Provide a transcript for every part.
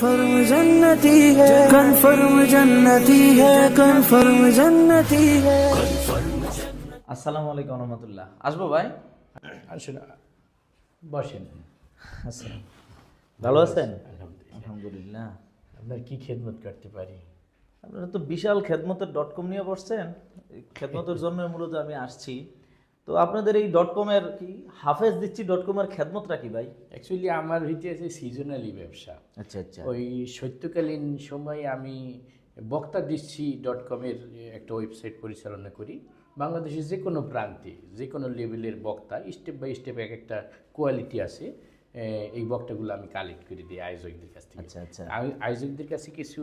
Confirm जन्नती है, confirm जन्नती है, कन्फर्म जन्नती है। আসসালামু আলাইকুম রহমতুল্লাহ। আসবো ভাই? আসলে বসেন। আচ্ছা, ভালো আছেন? আলহামদুলিল্লাহ। আলহামদুলিল্লাহ। আপনার কি খেদমত করতে পারি? আপনারা তো বিশাল খেদমতের .com নিয়ে বসছেন। এই খেদমতের জন্য মূলত আমি আসছি। তো আপনাদের এই .com-এর কি হাফেজ দিচ্ছি .com-এর খেদমতটা কি ভাই? অ্যাকচুয়ালি আমার হইতেছে সিজনালি ব্যবসা। আচ্ছা আচ্ছা। ওই সত্যকালীন সময়ে আমি বক্তা দিচ্ছি .com-এর একটা ওয়েবসাইট পরিচালনা করি। বাংলাদেশের যে কোনো প্রান্তে যে কোনো লেভেলের বক্তা স্টেপ বাই স্টেপ এক একটা কোয়ালিটি আছে, এই বক্তাগুলো আমি কালেক্ট করে দিই আয়োজকদের কাছ থেকে। আচ্ছা আচ্ছা। আয়োজকদের কাছে কিছু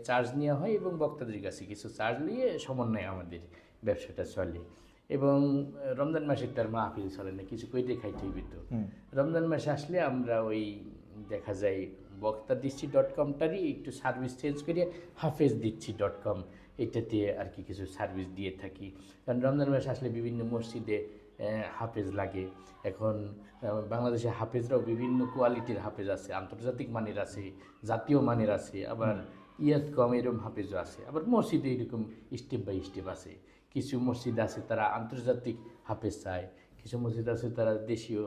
চার্জ নেওয়া হয় এবং বক্তাদের কাছে কিছু চার্জ নিয়ে সমন্বয়ে আমাদের ব্যবসাটা চলে। এবং রমজান মাসে তার মাহফিল চলে না, কিছু কইতে খাইতে হইবে তো। রমজান মাসে আসলে আমরা ওই দেখা যায় বক্তা দিচ্ছি .com-টারই একটু সার্ভিস চেঞ্জ করে হাফেজ দিচ্ছি .com এটাতে আর কি কিছু সার্ভিস দিয়ে থাকি। কারণ রমজান মাসে আসলে বিভিন্ন মসজিদে হাফেজ লাগে। এখন বাংলাদেশে হাফেজরাও বিভিন্ন কোয়ালিটির হাফেজ আছে, আন্তর্জাতিক মানের আছে, জাতীয় মানের আছে, আবার কম এরকম হাফেজও আছে। আবার মসজিদে এরকম স্টেপ বাই স্টেপ আছে। কিছু মসজিদ আছে তারা আন্তর্জাতিক হাফেজ চায়, কিছু মসজিদ আছে তারা দেশীয়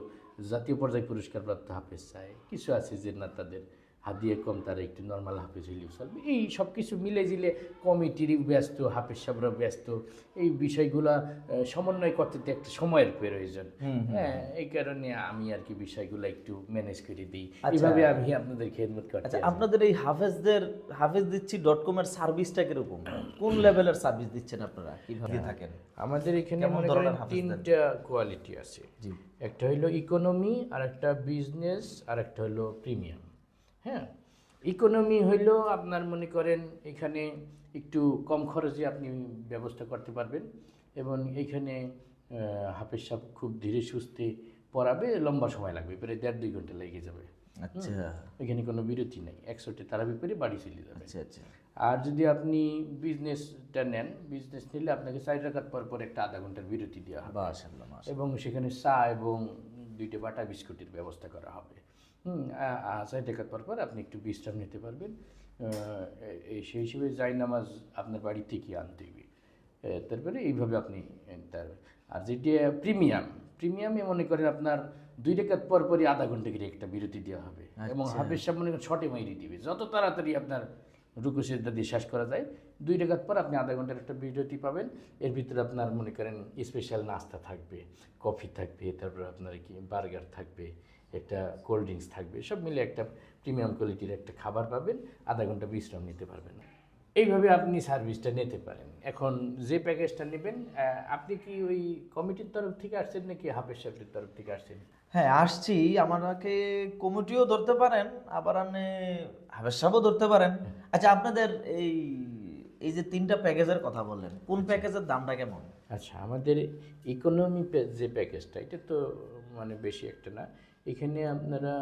জাতীয় পর্যায়ে পুরস্কারপ্রাপ্ত হাফেজ চায়, কিছু আছে যে না তাদের হাদিয়ে কম, তারা একটু নর্মাল হাফেজ হইলেও চলবে। এই সব কিছু মিলে জিলে কমিটির ব্যস্ত, হাফেজ সাহেবরা ব্যস্ত, এই বিষয়গুলা সমন্বয় করতে তো একটা সময়ের প্রয়োজন। হ্যাঁ, এই কারণে আমি আর কি বিষয়গুলো একটু ম্যানেজ করে দিই। এইভাবে আমি আপনাদের খেদমত করতে। আচ্ছা, আপনাদের এই হাফেজ দিচ্ছি .com-এর সার্ভিসটা কিরকম? কোন লেভেলের সার্ভিস দিচ্ছেন আপনারা? কিভাবে থাকেন? আমাদের এখানে কেমন মনে ধরনের করেন হাফেজ দেন? 3টা কোয়ালিটি আছে। জি। একটা হলো ইকোনমি, আর একটা বিজনেস, আর একটা হলো প্রিমিয়াম। হ্যাঁ, ইকোনমি হইলো আপনার মনে করেন এখানে একটু কম খরচে আপনি ব্যবস্থা করতে পারবেন এবং এইখানে হাফেজ সাহেব খুব ধীরে সুস্থে পড়াবে, লম্বা সময় লাগবে, প্রায় 1.5-2 ঘন্টা লেগে যাবে। আচ্ছা এখানে কোনো বিরতি নেই, 100টা তারাবি করে বাড়ি চলে যাবে। আচ্ছা আচ্ছা। আর যদি আপনি বিজনেসটা নেন, বিজনেস নিলে আপনাকে 4 রাকাত পর পর একটা আধা ঘন্টার বিরতি দেওয়া হবে মাশাআল্লাহ মাশাআল্লাহ। এবং সেখানে চা এবং 2টা বাটা বিস্কুটের ব্যবস্থা করা হবে। 4 টাকা পর পর আপনি একটু বিশ্রাম নিতে পারবেন। সেই হিসেবে নামাজ আপনার বাড়ি থেকে আনতে হবে। তারপরে এইভাবে আপনি আর যেটা প্রিমিয়ামে মনে করেন আপনার 2 টাকার পর পরই আধা ঘন্টা করে একটা বিরতি দেওয়া হবে এবং হাফেজ সাহেব মনে করেন শর্টে মাইরি দিবে, যত তাড়াতাড়ি আপনার রুকু সিজদা দিয়ে শেষ করা যায়। 2 টাকার পর আপনি আধা ঘন্টার একটা বিরতি পাবেন। এর ভিতরে আপনার মনে করেন স্পেশাল নাস্তা থাকবে, কফি থাকবে, তারপর আপনার কি বার্গার থাকবে, একটা কোল্ড ড্রিঙ্কস থাকবে, সব মিলে একটা প্রিমিয়াম কোয়ালিটির একটা খাবার পাবেন, আধা ঘন্টা বিশ্রাম নিতে পারবেন। এইভাবে আপনি সার্ভিসটা নিতে পারেন। এখন যে প্যাকেজটা নেবেন, আপনি কি ওই কমিটির তরফ থেকে আসছেন নাকি হাফেজ সাহেবের তরফ থেকে আসছেন? হ্যাঁ, আসছি। আমাকে কমিটিও ধরতে পারেন, আবার আপনি হাফেজ সাহেবও ধরতে পারেন। আচ্ছা, আপনাদের এই যে 3টা প্যাকেজের কথা বললেন, কোন প্যাকেজের দামটা কেমন? আচ্ছা, আমাদের ইকোনমি যে প্যাকেজটা, এটা তো মানে বেশি একটা না। এখানে আপনারা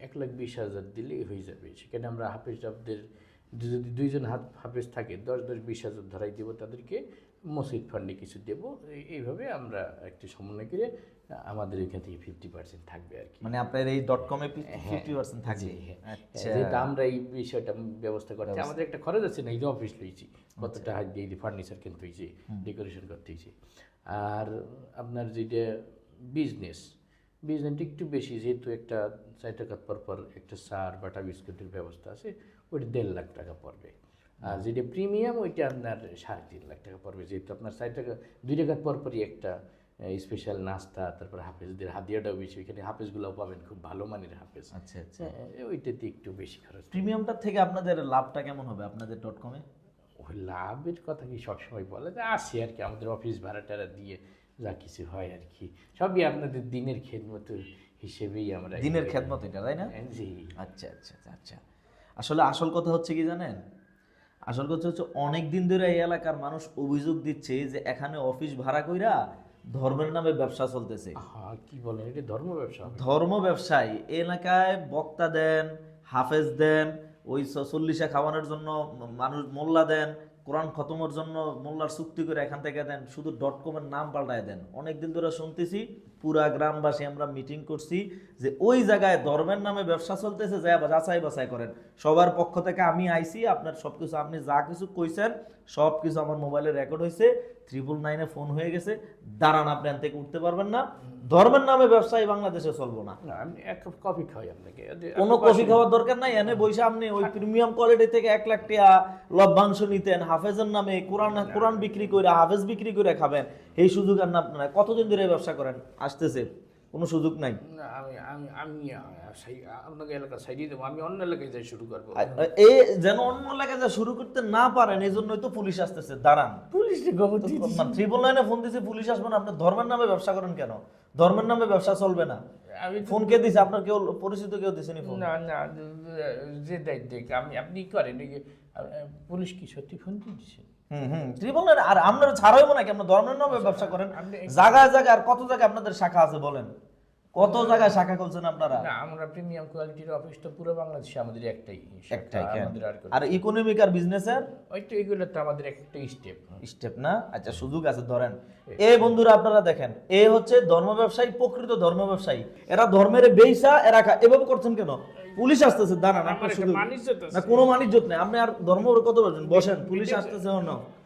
1,20,000 দিলেই হয়ে যাবে। সেখানে আমরা হাফেজ সাহেবদের যদি 2 জন হাফেজ থাকে 10-20,000 ধরাই দেবো তাদেরকে, মসজিদ ফান্ডে কিছু দেবো। এইভাবে আমরা একটু সমন্বয় করে আমাদের এখান থেকে 50% থাকবে আর কি। মানে আপনার এই .com-এ 50% থাকবে? আচ্ছা, যেটা আমরা এই বিষয়টা ব্যবস্থা করতে আমাদের একটা খরচ আছে না, এই যে অফিস লইছি, কতটা হাত দিয়ে ফার্নিচার কিনতে হয়েছে, ডেকোরেশন করতে হয়েছে। আর আপনার যেটা বিজনেসটা একটু বেশি, যেহেতু একটা 4 টাকা পর পর একটা চার বাটা বিস্কুটের ব্যবস্থা আছে, ওইটা 1.5 লাখ টাকা পড়বে। আর যেটা প্রিমিয়াম ওইটা আপনার 3.5 লাখ টাকা পড়বে, যেহেতু আপনার 4 টাকা 2 টাকা পর পরই একটা স্পেশাল নাস্তা, তারপর হাফেজদের হাদিয়াটাও বেশি, ওইখানে হাফেজগুলোও পাবেন, খুব ভালো মানের হাফেজ। আচ্ছা আচ্ছা। ওইটাতে একটু বেশি খরচ। প্রিমিয়ামটার থেকে আপনাদের লাভটা কেমন হবে আপনাদের .com-এ? ওই লাভের কথা কি সবসময় বলে যে আসি আর কি, আমাদের অফিস ভাড়া টাড়া দিয়ে যা কিছু হয় আর কি, সবই আপনাদের দিনের খেদমত হিসেবেই আমরা। দিনের খেদমত এটা, তাই না? জি। আচ্ছা আচ্ছা আচ্ছা। আসলে আসল কথা হচ্ছে কি জানেন, আসল কথা হচ্ছে অনেক দিন ধরে এই এলাকার মানুষ অভিযোগ দিচ্ছে যে এখানে অফিস ভাড়া কইরা ধর্মের নামে ব্যবসা চলতেছে। হ্যাঁ, কি বলেন, এটা ধর্ম ব্যবসা? ধর্ম ব্যবসায়ী এলাকায় বক্তা দেন, হাফেজ দেন, ওই 40 খাওয়ানোর জন্য মানুষ মোল্লা দেন, কোরআন খতমের জন্য মোল্লার চুক্তি করে এখান থেকে দেন, শুধু .com-এর নাম পাল্টায় দেন। অনেকদিন ধরে শুনতেছি পুরা গ্রামবাসী আমরা মিটিং করছি যে ওই জায়গায় ধর্মের নামে ব্যবসা চলতেছে, যা যাচাই বাছাই করেন। সবার পক্ষ থেকে আমি আইছি, আপনার সবকিছু আপনি যা কিছু কইছেন সব কিছু আমার মোবাইলে রেকর্ড হয়েছে, 999 ফোন হয়ে গেছে। দাঁড়ান, আপনি এখান থেকে উঠতে পারবেন না। ধর্মের নামে ব্যবসায়ী বাংলাদেশে চলবো না। না, আমি এক কাপ কফি খাওয়াই আপনাকে। কোনো কফি খাওয়ার দরকার নাই, এনে বসে আপনি ওই প্রিমিয়াম কোয়ালিটি থেকে 1 লাখ টাকা লভ্যাংশ নিতেন, হাফেজের নামে কোরআন বিক্রি করে হাফেজ বিক্রি করে খাবেন, এই সুযোগ আর না আপনারা। কতদিন ধরে ব্যবসা করেন? আসতেছে, কোনো সুযোগ নাই। না, আমি আপনাকে এলাকা সাইডে দেবো, আমি অন্য এলাকায় যাই শুরু করবো। এই যেন অন্য এলাকায় যা শুরু করতে না পারেন, এই জন্যই তো পুলিশ আসতেছে। দাঁড়ান, পুলিশ 999 ফোন দিয়েছে, পুলিশ আসবে না। আপনি ধর্মের নামে ব্যবসা করেন কেন? ধর্মের নামে ব্যবসা চলবে না। আমি ফোন কে দিছে? আপনার কেউ পরিচিত কেউ দিছেনি ফোন? না না, যে দেখ আপনি করেন পুলিশ কি সত্যি ফোন দিয়েছে? আর আপনারা ছাড়াইবো নাকি? আপনার ধর্মের নামে ব্যবসা করেন জায়গায় জায়গায়। আর কত জায়গায় আপনাদের শাখা আছে বলেন? কত জায়গায় শাখা খুলছেন আপনারা? না, আমরা প্রিমিয়াম কোয়ালিটির অফিস তো পুরো বাংলাদেশে আমাদের একটাই। আমাদের আর ইকোনমিক আর বিজনেসের ওই তো এগুলো তো আমাদের একটা স্টেপ না। আচ্ছা, সুযোগ আছে, ধরেন। এই বন্ধুরা আপনারা দেখেন, এ হচ্ছে ধর্ম ব্যবসায়ী, প্রকৃত ধর্ম ব্যবসায়ী। এরা ধর্মের বেইসা এরা এভাবে করছেন কেন? পুলিশ আসতেছে, দাঁড়ান, আপনার সুযোগ না, কোনো মানিজ্যত নেই। আপনি আর ধর্ম কত বলছেন? বসেন, পুলিশ আসতেছে।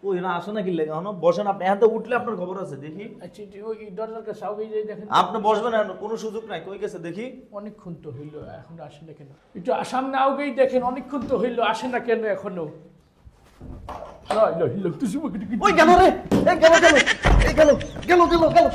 ওই না আসে না কি লেগে বসেন। আপনি এত উঠলে আপনার খবর আছে দেখি। আচ্ছা, ওই দরজার কাছে সবাই দেখেন, আপনি বসবেন, কোনো সুযোগ নাই। কই গেছে দেখি? অনেকক্ষণ তো হইলো, এখন আসে না কেন? একটু সামনে আউগেই দেখেন, অনেকক্ষণ তো হইলো, আসে না কেন এখনো? ওই গেল রে, গেল গেল গেল গেল গেল গেল।